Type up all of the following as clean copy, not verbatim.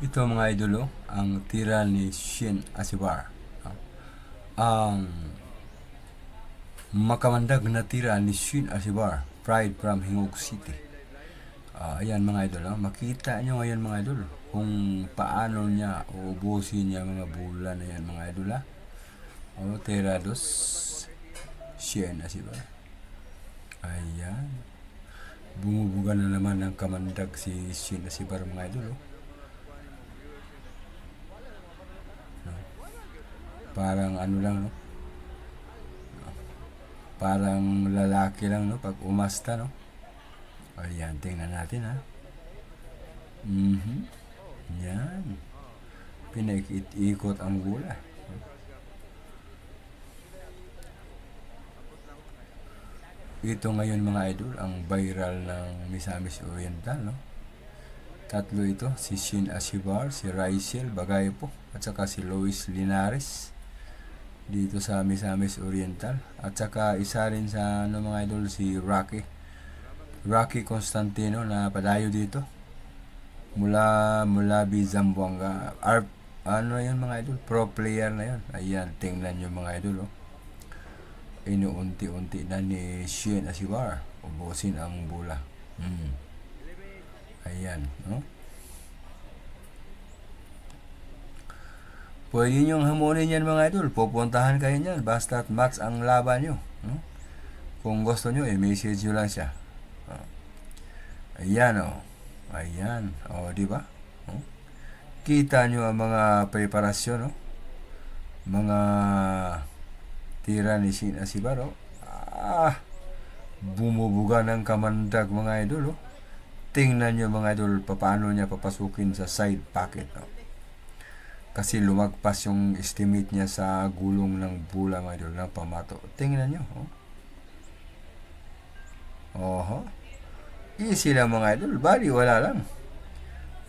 Ito mga idolo, ang tira ni Shin Asibar. Ang makamandag na tira ni Shin Asibar, Pride from Hingog City. Ayan mga idol, makita nyo ngayon mga idol kung paano niya uubusin niya mga bula na yan mga idol. Tira dos Shin Asibar. Ayan. Bumubuga na naman ng kamandag si Shin Asibar mga idol. Parang ano lang, no? Parang lalaki lang, no? Pag umasta, no? Ayan, tingnan natin, ha? Yan. Pinag-ikot ang gula. Ito ngayon mga idol, ang viral ng Misamis Oriental, no? Tatlo ito, si Shin Asibar, si Raizel Bagayapo, at saka si Lois Linares dito sa Misamis Oriental. At saka isa rin sa mga idol, si Rocky Constantino na padayo dito mula Zamboanga. Ano yan mga idol, pro player na yan. Ayan, tingnan nyo mga idol, inuunti-unti na ni Shin Asibar ubusin ang bola. Ayan, no? Pwede nyong hamunin yan mga idol. Pupuntahan kayo nyan. Basta't match ang laban nyo. No? Kung gusto nyo, i-message nyo lang siya. Ayan, Ayan. Diba? Kita nyo ang mga preparasyon, no? Mga tira ni Shin Asibar, bumubuga ng kamandag mga idol, Tingnan nyo mga idol, paano niya papasukin sa side pocket, Kasi lumagpas yung estimate niya sa gulong ng bola mga idol ng pamato. Tingnan nyo. Easy lang mga idol. Bali, wala lang.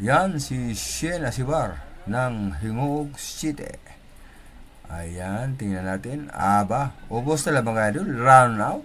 Yan si Shin Asibar ng Hingog City. Ayan, tingnan natin. Ubos na lang mga idol. Round out.